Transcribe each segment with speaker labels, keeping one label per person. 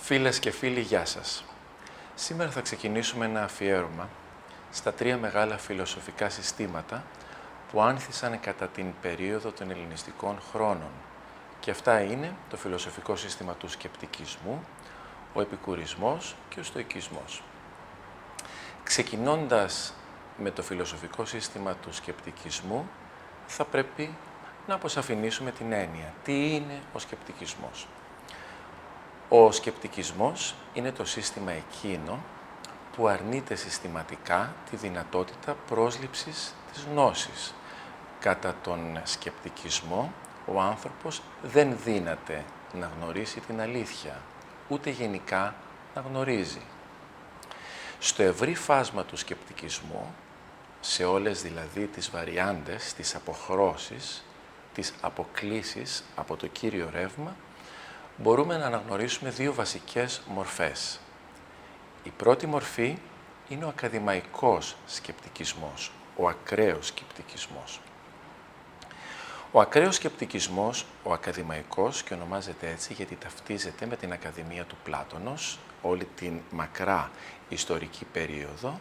Speaker 1: Φίλες και φίλοι, γεια σας. Σήμερα θα ξεκινήσουμε ένα αφιέρωμα στα τρία μεγάλα φιλοσοφικά συστήματα που άνθησαν κατά την περίοδο των ελληνιστικών χρόνων. Και αυτά είναι το φιλοσοφικό σύστημα του σκεπτικισμού, ο επικουρισμός και ο στοικισμός. Ξεκινώντας με το φιλοσοφικό σύστημα του σκεπτικισμού, θα πρέπει να αποσαφηνίσουμε την έννοια. Τι είναι ο σκεπτικισμός? Ο σκεπτικισμός είναι το σύστημα εκείνο που αρνείται συστηματικά τη δυνατότητα πρόσληψης της γνώσης. Κατά τον σκεπτικισμό, ο άνθρωπος δεν δύναται να γνωρίσει την αλήθεια, ούτε γενικά να γνωρίζει. Στο ευρύ φάσμα του σκεπτικισμού, σε όλες δηλαδή τις βαριάντες, τις αποχρώσεις, τις αποκλίσεις από το κύριο ρεύμα, μπορούμε να αναγνωρίσουμε δύο βασικές μορφές. Η πρώτη μορφή είναι ο ακαδημαϊκός σκεπτικισμός, ο ακραίος σκεπτικισμός. Ο ακραίος σκεπτικισμός, ο ακαδημαϊκός, και ονομάζεται έτσι γιατί ταυτίζεται με την Ακαδημία του Πλάτωνος, όλη την μακρά ιστορική περίοδο,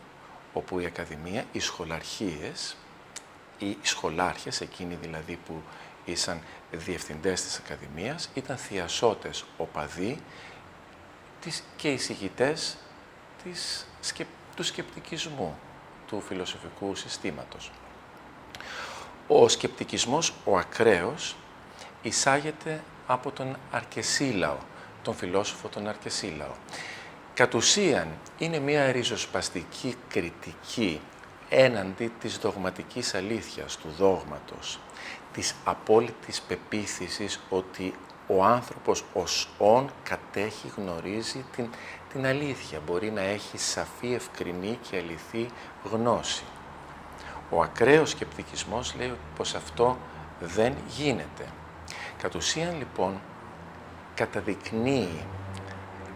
Speaker 1: όπου η Ακαδημία, οι σχολαρχίες, οι σχολάρχες, εκείνοι δηλαδή που ήσαν διευθυντές της Ακαδημίας, ήταν θειασότες οπαδοί και εισηγητές του σκεπτικισμού, του φιλοσοφικού συστήματος. Ο σκεπτικισμός, ο ακραίος, εισάγεται από τον Αρκεσίλαο, τον φιλόσοφο τον Αρκεσίλαο. Κατ' ουσίαν, είναι μια ριζοσπαστική κριτική έναντι της δογματικής αλήθειας, του δόγματος, της απόλυτης πεποίθησης ότι ο άνθρωπος ως όν κατέχει, γνωρίζει την αλήθεια, μπορεί να έχει σαφή, ευκρινή και αληθή γνώση. Ο ακραίος σκεπτικισμός λέει πως αυτό δεν γίνεται. Κατ' ουσίαν, λοιπόν, καταδεικνύει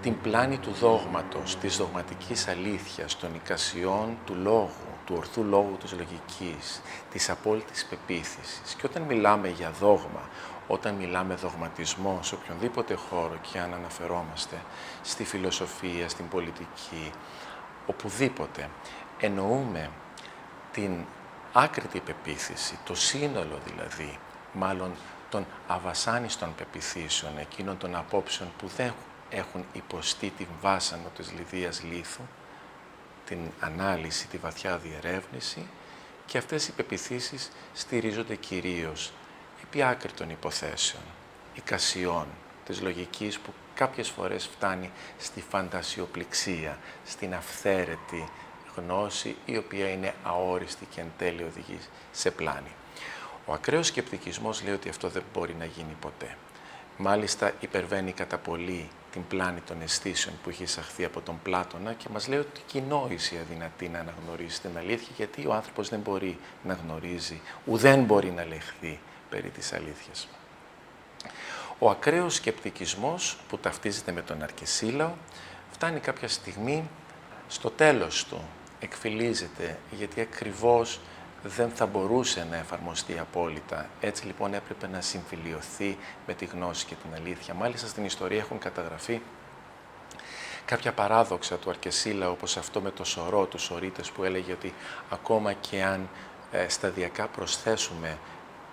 Speaker 1: την πλάνη του δόγματος, της δογματικής αλήθειας, των εικασιών του λόγου, του ορθού λόγου της λογικής, της απόλυτης πεποίθησης. Και όταν μιλάμε για δόγμα, όταν μιλάμε δογματισμό σε οποιονδήποτε χώρο και αν αναφερόμαστε στη φιλοσοφία, στην πολιτική, οπουδήποτε, εννοούμε την άκρητη πεποίθηση, το σύνολο δηλαδή, μάλλον των αβασάνιστων πεποιθήσεων, εκείνων των απόψεων που δεν έχουν υποστεί την βάσανο της λιδίας λίθου, την ανάλυση, τη βαθιά διερεύνηση, και αυτές οι πεποιθήσεις στηρίζονται κυρίως επί άκρητων υποθέσεων, εικασιών της λογικής που κάποιες φορές φτάνει στη φαντασιοπληξία, στην αυθαίρετη γνώση, η οποία είναι αόριστη και εν τέλει οδηγεί σε πλάνη. Ο ακραίος σκεπτικισμός λέει ότι αυτό δεν μπορεί να γίνει ποτέ. Μάλιστα υπερβαίνει κατά πολύ την πλάνη των αισθήσεων που έχει εισαχθεί από τον Πλάτωνα και μας λέει ότι και η νόηση αδυνατεί να αναγνωρίσει την αλήθεια, γιατί ο άνθρωπος δεν μπορεί να γνωρίζει, ουδέν μπορεί να λεχθεί περί της αλήθειας. Ο ακραίος σκεπτικισμός, που ταυτίζεται με τον Αρκεσίλαο, φτάνει κάποια στιγμή στο τέλος του, εκφυλίζεται, γιατί ακριβώς δεν θα μπορούσε να εφαρμοστεί απόλυτα. Έτσι λοιπόν έπρεπε να συμφιλιωθεί με τη γνώση και την αλήθεια. Μάλιστα στην ιστορία έχουν καταγραφεί κάποια παράδοξα του Αρκεσίλαου, όπως αυτό με το σωρό, τους ορίτες, που έλεγε ότι ακόμα και αν σταδιακά προσθέσουμε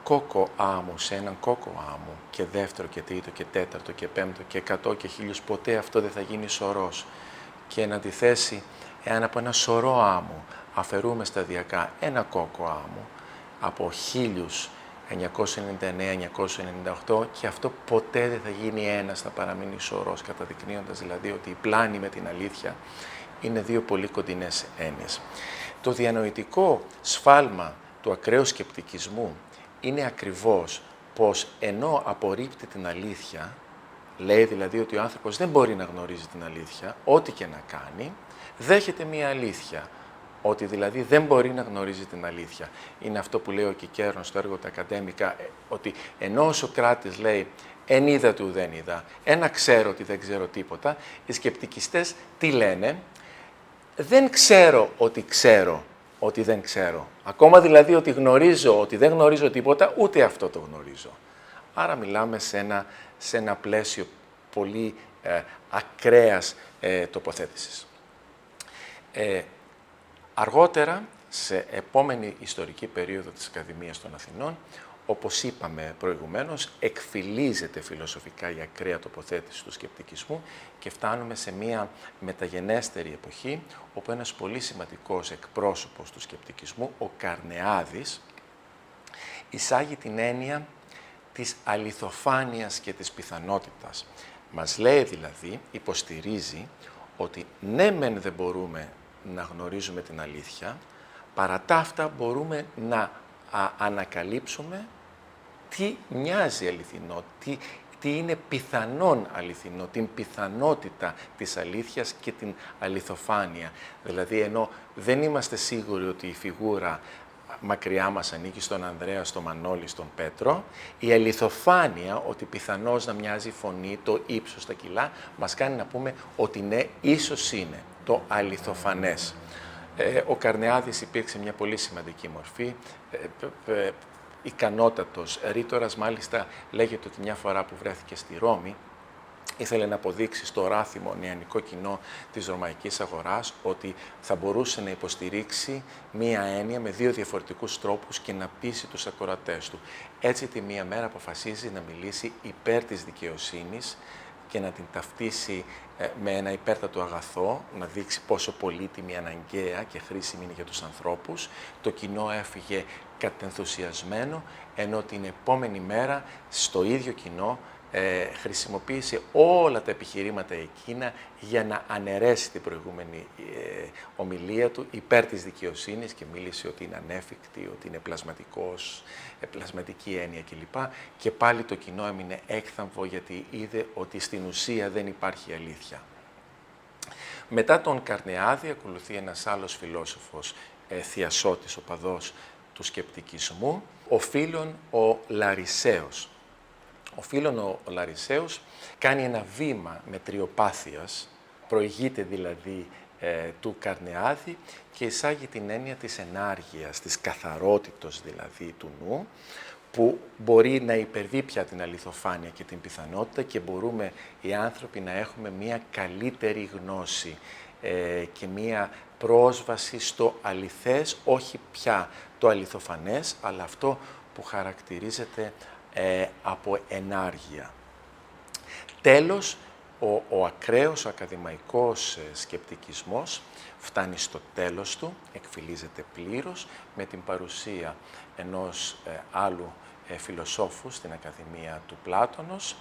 Speaker 1: κόκο άμμου σε έναν κόκο άμμου, και δεύτερο και τρίτο και τέταρτο και πέμπτο και 100 και 1000, ποτέ αυτό δεν θα γίνει σωρός. Και εν αντιθέσει, εάν από ένα σωρό άμμου αφαιρούμε σταδιακά ένα κόκο άμμου, από 1999-1998, και αυτό ποτέ δεν θα γίνει ένας, θα παραμείνει σωρός, καταδεικνύοντας δηλαδή ότι η πλάνη με την αλήθεια είναι δύο πολύ κοντινές έννοιες. Το διανοητικό σφάλμα του ακραίου σκεπτικισμού είναι ακριβώς πως ενώ απορρίπτει την αλήθεια, λέει δηλαδή ότι ο άνθρωπος δεν μπορεί να γνωρίζει την αλήθεια, ό,τι και να κάνει, δέχεται μία αλήθεια, ότι δηλαδή δεν μπορεί να γνωρίζει την αλήθεια. Είναι αυτό που λέει ο Κικέρον στο έργο «Τα Ακαδέμικα», ότι ενώ ο Σωκράτης λέει «εν είδα του δεν είδα», ένα ξέρω ότι δεν ξέρω τίποτα, οι σκεπτικιστές τι λένε? Δεν ξέρω ότι δεν ξέρω. Ακόμα δηλαδή ότι γνωρίζω ότι δεν γνωρίζω τίποτα, ούτε αυτό το γνωρίζω. Άρα μιλάμε σε ένα πλαίσιο πολύ ακραίας τοποθέτησης. Αργότερα, σε επόμενη ιστορική περίοδο της Ακαδημίας των Αθηνών, όπως είπαμε προηγουμένως, εκφυλίζεται φιλοσοφικά η ακραία τοποθέτηση του σκεπτικισμού και φτάνουμε σε μία μεταγενέστερη εποχή, όπου ένας πολύ σημαντικός εκπρόσωπος του σκεπτικισμού, ο Καρνεάδης, εισάγει την έννοια της αληθοφάνειας και της πιθανότητας. Μας λέει δηλαδή, υποστηρίζει, ότι ναι μεν δεν μπορούμε να γνωρίζουμε την αλήθεια, παρά τα αυτά μπορούμε να ανακαλύψουμε τι μοιάζει αληθινό, τι είναι πιθανόν αληθινό, την πιθανότητα της αλήθειας και την αληθοφάνεια. Δηλαδή, ενώ δεν είμαστε σίγουροι ότι η φιγούρα μακριά μας ανήκει στον Ανδρέα, στον Μανώλη, στον Πέτρο, η αληθοφάνεια, ότι πιθανώς να μοιάζει η φωνή, το ύψος, τα κιλά, μας κάνει να πούμε ότι ναι, ίσως είναι το αληθοφανές. Ο Καρνεάδης υπήρξε μια πολύ σημαντική μορφή, ικανότατος ρήτορας. Μάλιστα λέγεται ότι μια φορά που βρέθηκε στη Ρώμη, ήθελε να αποδείξει στο ράθιμο νεανικό κοινό της ρωμαϊκής αγοράς ότι θα μπορούσε να υποστηρίξει μία έννοια με δύο διαφορετικούς τρόπους και να πείσει τους ακροατές του. Έτσι τη μία μέρα αποφασίζει να μιλήσει υπέρ της δικαιοσύνης και να την ταυτίσει με ένα υπέρτατο αγαθό, να δείξει πόσο πολύτιμη, αναγκαία και χρήσιμη είναι για τους ανθρώπους. Το κοινό έφυγε κατενθουσιασμένο, ενώ την επόμενη μέρα στο ίδιο κοινό χρησιμοποίησε όλα τα επιχειρήματα εκείνα για να αναιρέσει την προηγούμενη ομιλία του υπέρ της δικαιοσύνης και μίλησε ότι είναι ανέφικτη, ότι είναι πλασματική έννοια κλπ. Και πάλι το κοινό έμεινε έκθαμβο γιατί είδε ότι στην ουσία δεν υπάρχει αλήθεια. Μετά τον Καρνεάδη ακολουθεί ένας άλλος φιλόσοφος, θειασότης, οπαδός του σκεπτικισμού, ο Φίλων ο Λαρισαίος. Ο Φίλων ο Λαρισαίος κάνει ένα βήμα μετριοπάθειας, προηγείται δηλαδή του Καρνεάδη και εισάγει την έννοια της ενάργειας, της καθαρότητος δηλαδή του νου, που μπορεί να υπερβεί πια την αληθοφάνεια και την πιθανότητα και μπορούμε οι άνθρωποι να έχουμε μία καλύτερη γνώση και μία πρόσβαση στο αληθές, όχι πια το αληθοφανές, αλλά αυτό που χαρακτηρίζεται από ενάργεια. Τέλος, ο ακραίος, ο ακαδημαϊκός σκεπτικισμός φτάνει στο τέλος του, εκφυλίζεται πλήρως με την παρουσία ενός άλλου φιλοσόφου στην Ακαδημία του Πλάτωνος,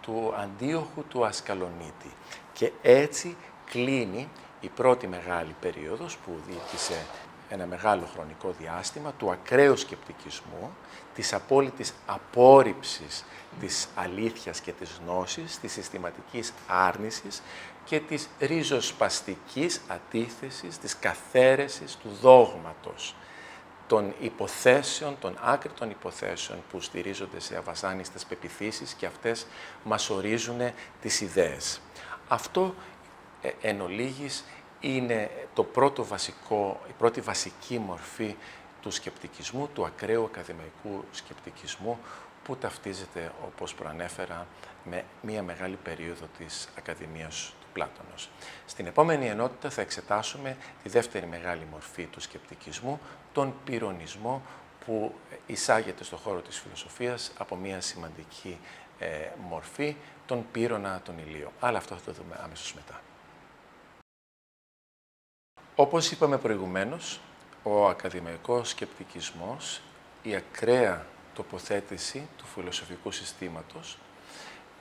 Speaker 1: του Αντίοχου του Ασκαλονίτη. Και έτσι κλείνει η πρώτη μεγάλη περίοδος που διήρκησε ένα μεγάλο χρονικό διάστημα του ακραίου σκεπτικισμού, της απόλυτης απόρριψης της αλήθειας και της γνώσης, της συστηματικής άρνησης και της ριζοσπαστικής αντίθεσης, της καθαίρεσης του δόγματος, των υποθέσεων, των άκριτων υποθέσεων που στηρίζονται σε αβασάνιστες πεποιθήσεις και αυτές μας ορίζουν τις ιδέες. Αυτό εν ολίγης είναι το η πρώτη βασική μορφή του σκεπτικισμού, του ακραίου ακαδημαϊκού σκεπτικισμού, που ταυτίζεται, όπως προανέφερα, με μία μεγάλη περίοδο της Ακαδημίας του Πλάτωνος. Στην επόμενη ενότητα θα εξετάσουμε τη δεύτερη μεγάλη μορφή του σκεπτικισμού, τον πυρρονισμό, που εισάγεται στον χώρο της φιλοσοφίας από μία σημαντική μορφή, τον Πύρρονα τον Ηλίο. Αλλά αυτό θα το δούμε άμεσως μετά. Όπως είπαμε προηγουμένως, ο ακαδημαϊκός σκεπτικισμός, η ακραία τοποθέτηση του φιλοσοφικού συστήματος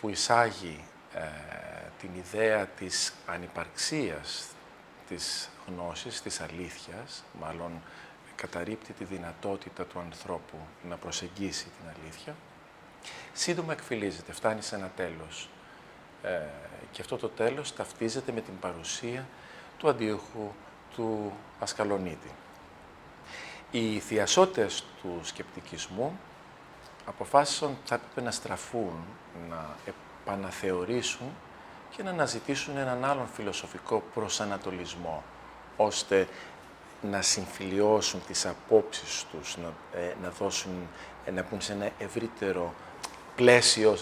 Speaker 1: που εισάγει την ιδέα της ανυπαρξίας της γνώσης, της αλήθειας, μάλλον καταρρίπτει τη δυνατότητα του ανθρώπου να προσεγγίσει την αλήθεια, σύντομα εκφυλίζεται, φτάνει σε ένα τέλος. Και αυτό το τέλος ταυτίζεται με την παρουσία του Αντίοχου του Ασκαλονίτη. Οι θειασότες του σκεπτικισμού αποφάσισαν ότι θα έπρεπε να στραφούν, να επαναθεωρήσουν και να αναζητήσουν έναν άλλον φιλοσοφικό προσανατολισμό, ώστε να συμφιλιώσουν τις απόψεις τους, να δώσουν, να πούν σε ένα ευρύτερο πλαίσιο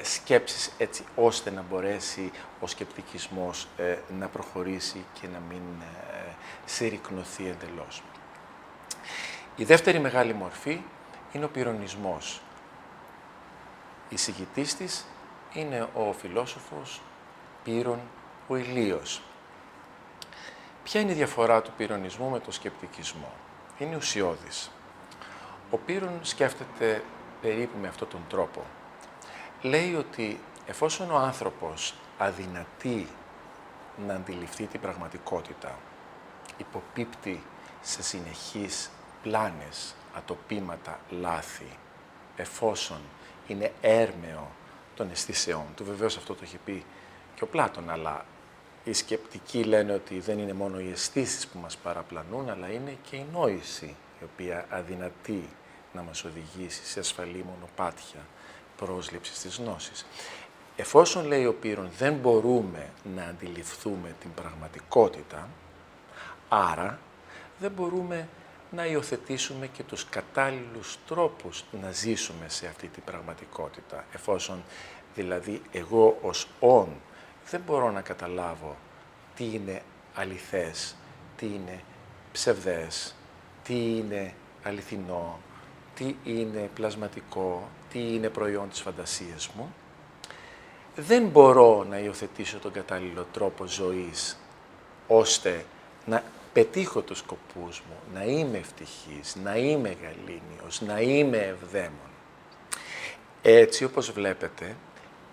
Speaker 1: σκέψεις έτσι ώστε να μπορέσει ο σκεπτικισμός να προχωρήσει και να μην συρρικνωθεί εντελώς. Η δεύτερη μεγάλη μορφή είναι ο πυρρωνισμός. Η εισηγητής της είναι ο φιλόσοφος Πύρων ο Ηλίος. Ποια είναι η διαφορά του πυρρωνισμού με το σκεπτικισμό? Είναι ουσιώδης. Ο Πύρων σκέφτεται περίπου με αυτόν τον τρόπο. Λέει ότι εφόσον ο άνθρωπος αδυνατεί να αντιληφθεί την πραγματικότητα, υποπίπτει σε συνεχείς πλάνες, ατοπήματα, λάθη, εφόσον είναι έρμεο των αισθήσεών του. Βεβαίως αυτό το έχει πει και ο Πλάτων, αλλά οι σκεπτικοί λένε ότι δεν είναι μόνο οι αισθήσεις που μας παραπλανούν, αλλά είναι και η νόηση, η οποία αδυνατεί να μας οδηγήσει σε ασφαλή μονοπάτια πρόσληψης της γνώσης. Εφόσον, λέει ο Πύρων, δεν μπορούμε να αντιληφθούμε την πραγματικότητα, άρα δεν μπορούμε να υιοθετήσουμε και τους κατάλληλους τρόπους να ζήσουμε σε αυτή την πραγματικότητα. Εφόσον, δηλαδή, εγώ ως όν δεν μπορώ να καταλάβω τι είναι αληθές, τι είναι ψευδές, τι είναι αληθινό, τι είναι πλασματικό, τι είναι προϊόν της φαντασίας μου, δεν μπορώ να υιοθετήσω τον κατάλληλο τρόπο ζωής, ώστε να πετύχω τους σκοπούς μου, να είμαι ευτυχής, να είμαι γαλήνιος, να είμαι ευδαίμων. Έτσι, όπως βλέπετε,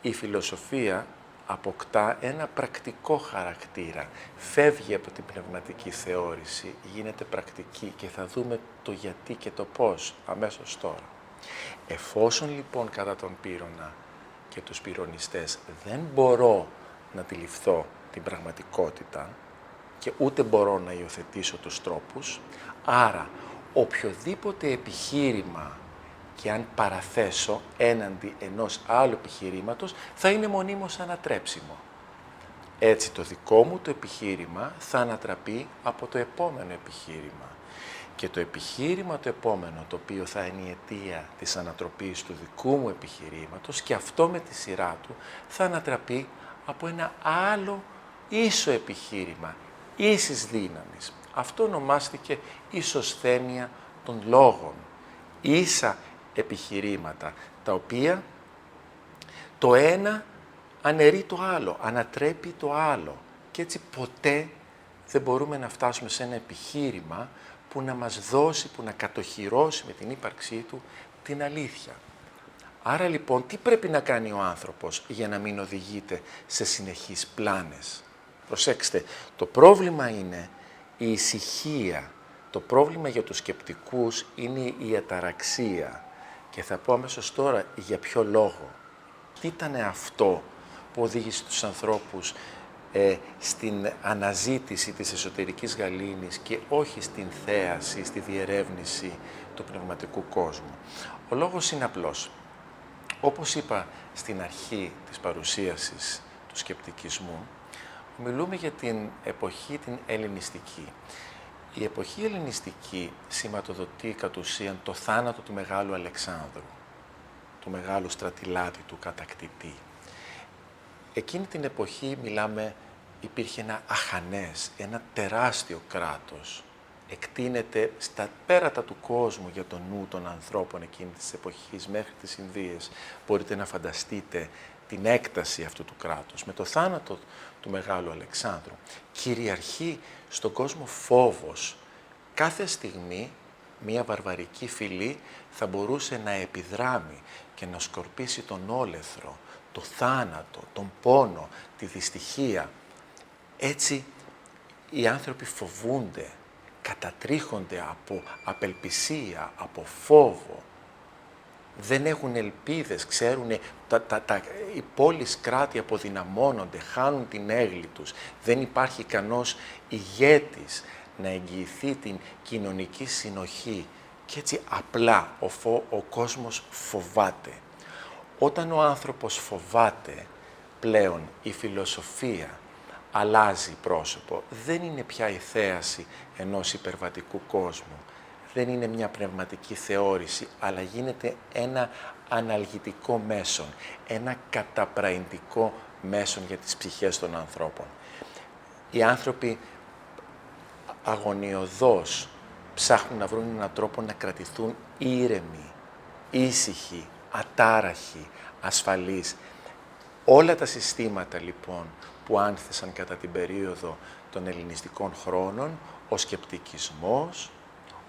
Speaker 1: η φιλοσοφία αποκτά ένα πρακτικό χαρακτήρα. Φεύγει από την πνευματική θεώρηση, γίνεται πρακτική και θα δούμε το γιατί και το πώς αμέσως τώρα. Εφόσον λοιπόν κατά τον Πύρωνα και τους πυρρωνιστές δεν μπορώ να αντιληφθώ την πραγματικότητα και ούτε μπορώ να υιοθετήσω τους τρόπους, άρα οποιοδήποτε επιχείρημα και αν παραθέσω έναντι ενός άλλου επιχειρήματος, θα είναι μονίμως ανατρέψιμο. Έτσι το δικό μου το επιχείρημα θα ανατραπεί από το επόμενο επιχείρημα. Και το επιχείρημα το επόμενο, το οποίο θα είναι η αιτία της ανατροπής του δικού μου επιχειρήματος, και αυτό με τη σειρά του θα ανατραπεί από ένα άλλο ίσο επιχείρημα, ίσης δύναμης. Αυτό ονομάστηκε ισοσθένεια των λόγων. Ίσα επιχειρήματα, τα οποία το ένα αναιρεί το άλλο, ανατρέπει το άλλο. Και έτσι ποτέ δεν μπορούμε να φτάσουμε σε ένα επιχείρημα που να μας δώσει, που να κατοχυρώσει με την ύπαρξή του την αλήθεια. Άρα λοιπόν, τι πρέπει να κάνει ο άνθρωπος για να μην οδηγείται σε συνεχείς πλάνες? Προσέξτε, το πρόβλημα είναι η ησυχία. Το πρόβλημα για τους σκεπτικούς είναι η αταραξία. Και θα πω αμέσως τώρα για ποιο λόγο. Τι ήταν αυτό που οδήγησε τους ανθρώπους στην αναζήτηση της εσωτερικής γαλήνης και όχι στην θέαση, στη διερεύνηση του πνευματικού κόσμου? Ο λόγος είναι απλός. Όπως είπα στην αρχή της παρουσίασης του σκεπτικισμού, μιλούμε για την εποχή την ελληνιστική. Η εποχή ελληνιστική σηματοδοτεί κατ' ουσίαν το θάνατο του Μεγάλου Αλεξάνδρου, του Μεγάλου Στρατιλάτη, του κατακτητή. Εκείνη την εποχή, μιλάμε, υπήρχε ένα αχανές, ένα τεράστιο κράτος. Εκτείνεται στα πέρατα του κόσμου για τον νου των ανθρώπων εκείνης της εποχής, μέχρι τις Ινδίες. Μπορείτε να φανταστείτε την έκταση αυτού του κράτους. Με το θάνατο του Μεγάλου Αλεξάνδρου κυριαρχεί στον κόσμο φόβος. Κάθε στιγμή μία βαρβαρική φυλή θα μπορούσε να επιδράμει και να σκορπίσει τον όλεθρο, το θάνατο, τον πόνο, τη δυστυχία. Έτσι οι άνθρωποι φοβούνται, κατατρίχονται από απελπισία, από φόβο. Δεν έχουν ελπίδες, ξέρουν, οι πόλεις κράτη αποδυναμώνονται, χάνουν την έγκλη τους. Δεν υπάρχει ικανός ηγέτης να εγγυηθεί την κοινωνική συνοχή. Και έτσι απλά ο κόσμος φοβάται. Όταν ο άνθρωπος φοβάται, πλέον η φιλοσοφία αλλάζει πρόσωπο. Δεν είναι πια η θέαση ενός υπερβατικού κόσμου. Δεν είναι μια πνευματική θεώρηση, αλλά γίνεται ένα αναλγητικό μέσον, ένα καταπραϊντικό μέσον για τις ψυχές των ανθρώπων. Οι άνθρωποι αγωνιωδώς ψάχνουν να βρουν έναν τρόπο να κρατηθούν ήρεμοι, ήσυχοι, ατάραχοι, ασφαλείς. Όλα τα συστήματα λοιπόν που άνθησαν κατά την περίοδο των ελληνιστικών χρόνων, ο σκεπτικισμός,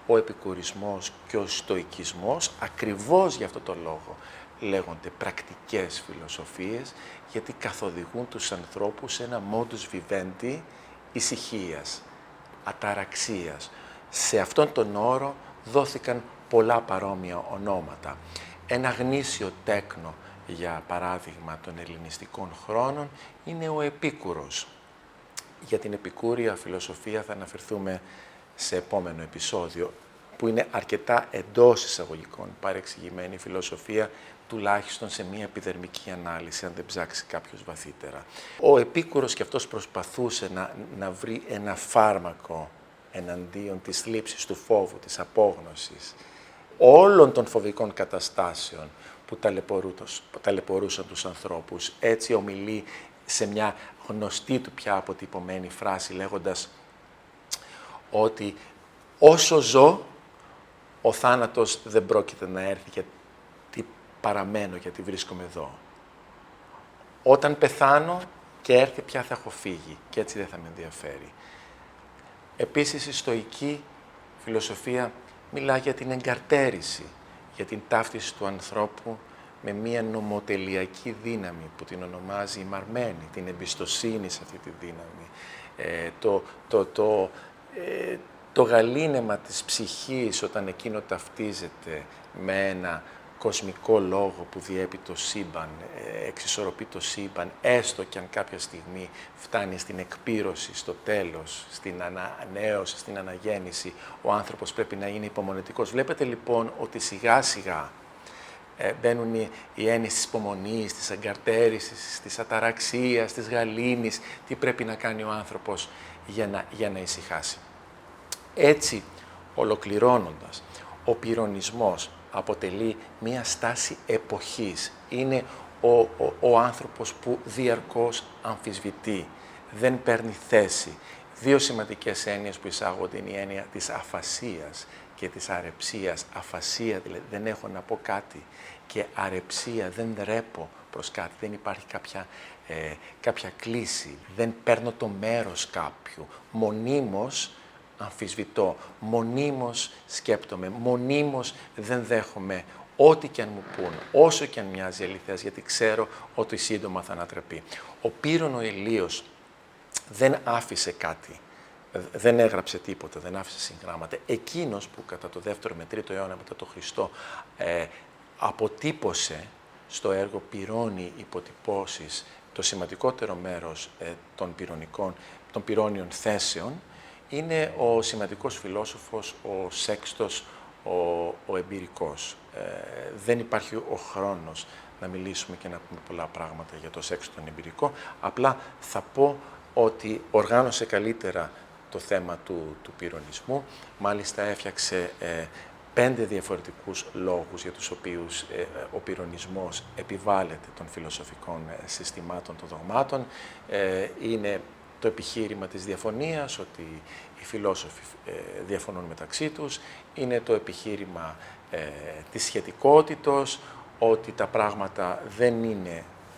Speaker 1: ο επικουρισμός και ο στοικισμός, ακριβώς για αυτό το λόγο λέγονται πρακτικές φιλοσοφίες, γιατί καθοδηγούν τους ανθρώπους σε ένα modus vivendi ησυχίας, αταραξίας. Σε αυτόν τον όρο δόθηκαν πολλά παρόμοια ονόματα. Ένα γνήσιο τέκνο, για παράδειγμα, των ελληνιστικών χρόνων είναι ο Επίκουρος. Για την επικούρια φιλοσοφία θα αναφερθούμε σε επόμενο επεισόδιο, που είναι αρκετά εντός εισαγωγικών παρεξηγημένη φιλοσοφία, τουλάχιστον σε μία επιδερμική ανάλυση, αν δεν ψάξει κάποιος βαθύτερα. Ο Επίκουρος και αυτός προσπαθούσε να βρει ένα φάρμακο εναντίον της θλίψης, του φόβου, της απόγνωσης, όλων των φοβικών καταστάσεων που ταλαιπωρούσαν τους ανθρώπους. Έτσι ομιλεί σε μια γνωστή του πια αποτυπωμένη φράση, λέγοντας ότι όσο ζω, ο θάνατος δεν πρόκειται να έρθει, γιατί παραμένω, γιατί βρίσκομαι εδώ. Όταν πεθάνω και έρθει, πια θα έχω φύγει και έτσι δεν θα με ενδιαφέρει. Επίσης, η στοική φιλοσοφία μιλά για την εγκαρτέρηση, για την ταύτιση του ανθρώπου με μία νομοτελειακή δύναμη που την ονομάζει η μαρμένη, την εμπιστοσύνη σε αυτή τη δύναμη, το γαλήνεμα της ψυχής όταν εκείνο ταυτίζεται με ένα κοσμικό λόγο που διέπει το σύμπαν, εξισορροπεί το σύμπαν, έστω και αν κάποια στιγμή φτάνει στην εκπύρωση, στο τέλος, στην ανανέωση, στην αναγέννηση, ο άνθρωπος πρέπει να είναι υπομονετικός. Βλέπετε λοιπόν ότι σιγά σιγά μπαίνουν οι έννοιες της υπομονής, της εγκαρτέρησης, της αταραξίας, της γαλήνης, τι πρέπει να κάνει ο άνθρωπος για να ησυχάσει. Έτσι, ολοκληρώνοντας, ο πυρρωνισμός αποτελεί μία στάση εποχής. Είναι ο άνθρωπος που διαρκώς αμφισβητεί, δεν παίρνει θέση. Δύο σημαντικές έννοιες που εισάγονται είναι η έννοια της αφασίας και της αρεψίας. Αφασία, δηλαδή δεν έχω να πω κάτι, και αρεψία, δεν ρέπω προς κάτι, δεν υπάρχει κάποια κλίση, δεν παίρνω το μέρος κάποιου. Μονίμως αμφισβητώ, μονίμως σκέπτομαι, μονίμως δεν δέχομαι ό,τι και αν μου πούν, όσο και αν μοιάζει αληθές, γιατί ξέρω ότι σύντομα θα ανατραπεί. Ο Πύρων ο Ηλίος δεν άφησε κάτι, δεν έγραψε τίποτα, δεν άφησε συγγράμματα. Εκείνος που κατά το 2ο με 3ο αιώνα μετά τον Χριστό αποτύπωσε στο έργο Πυρώνει υποτυπώσεις το σημαντικότερο μέρος των πυρώνιων θέσεων, είναι ο σημαντικός φιλόσοφος, ο Σέξτος, ο Εμπειρικός. Δεν υπάρχει ο χρόνος να μιλήσουμε και να πούμε πολλά πράγματα για το Σέξτο τον Εμπειρικό. Απλά θα πω ότι οργάνωσε καλύτερα το θέμα του πυρρωνισμού. Μάλιστα έφτιαξε 5 διαφορετικούς λόγους για τους οποίους ο πυρρωνισμός επιβάλλεται των φιλοσοφικών συστημάτων, των δογμάτων. Είναι το επιχείρημα της διαφωνίας, ότι οι φιλόσοφοι διαφωνούν μεταξύ τους. Είναι το επιχείρημα της σχετικότητος, ότι τα πράγματα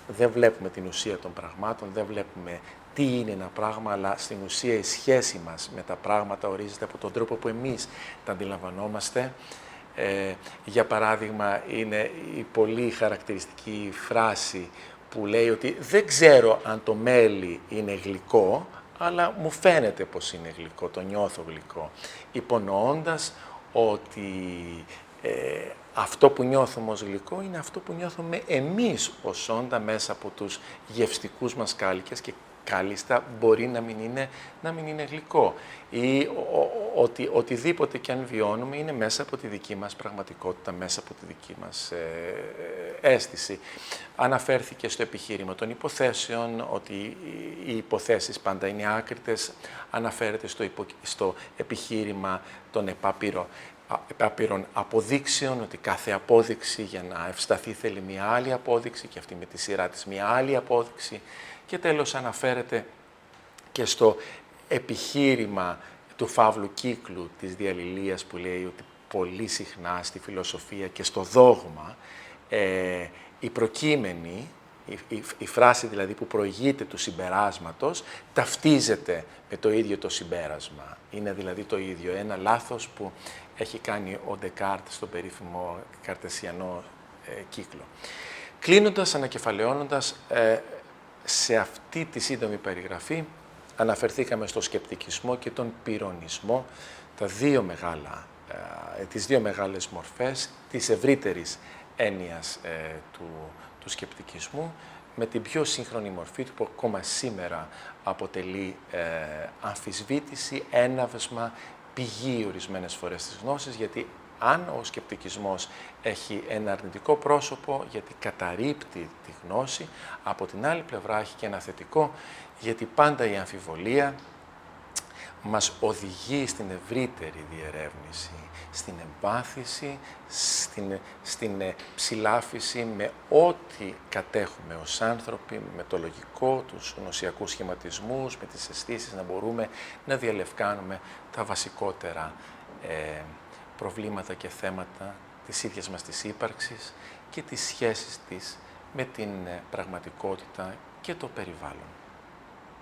Speaker 1: δεν βλέπουμε την ουσία των πραγμάτων, δεν βλέπουμε τι είναι ένα πράγμα, αλλά στην ουσία η σχέση μας με τα πράγματα ορίζεται από τον τρόπο που εμείς τα αντιλαμβανόμαστε. Για παράδειγμα, είναι η πολύ χαρακτηριστική φράση που λέει ότι δεν ξέρω αν το μέλι είναι γλυκό, αλλά μου φαίνεται πως είναι γλυκό, το νιώθω γλυκό. Υπονοώντας ότι αυτό που νιώθουμε ως γλυκό είναι αυτό που νιώθουμε εμείς ως όντα μέσα από τους γευστικούς μας κάλικες, και κάλλιστα μπορεί να μην είναι γλυκό. Ή ότι οτιδήποτε και αν βιώνουμε είναι μέσα από τη δική μας πραγματικότητα, μέσα από τη δική μας αίσθηση. Αναφέρθηκε στο επιχείρημα των υποθέσεων, ότι οι υποθέσεις πάντα είναι άκριτες. Αναφέρεται στο επιχείρημα των επάπειρο. άπειρων αποδείξεων, ότι κάθε απόδειξη για να ευσταθεί θέλει μία άλλη απόδειξη και αυτή με τη σειρά της μία άλλη απόδειξη. Και τέλος αναφέρεται και στο επιχείρημα του φαύλου κύκλου της διαλληλίας που λέει ότι πολύ συχνά στη φιλοσοφία και στο δόγμα η προκείμενη, η φράση δηλαδή που προηγείται του συμπεράσματος, ταυτίζεται με το ίδιο το συμπέρασμα. Είναι δηλαδή το ίδιο. Ένα λάθος που έχει κάνει ο Ντεκάρτ στον περίφημο καρτεσιανό κύκλο. Κλείνοντας, ανακεφαλαιώνοντας, σε αυτή τη σύντομη περιγραφή αναφερθήκαμε στο σκεπτικισμό και τον πυρρωνισμό, τις δύο μεγάλες μορφές της ευρύτερης έννοιας του σκεπτικισμού, με την πιο σύγχρονη μορφή του που ακόμα σήμερα αποτελεί αμφισβήτηση, έναυσμα, πηγή ορισμένες φορές της γνώσης, γιατί αν ο σκεπτικισμός έχει ένα αρνητικό πρόσωπο, γιατί καταρρίπτει τη γνώση, από την άλλη πλευρά έχει και ένα θετικό, γιατί πάντα η αμφιβολία μας οδηγεί στην ευρύτερη διερεύνηση, στην εμπάθηση, στην ψηλάφιση με ό,τι κατέχουμε ως άνθρωποι, με το λογικό, τους γνωσιακούς σχηματισμούς, με τις αισθήσεις, να μπορούμε να διαλευκάνουμε τα βασικότερα προβλήματα και θέματα της ίδιας μας της ύπαρξης και τις σχέσεις της με την πραγματικότητα και το περιβάλλον.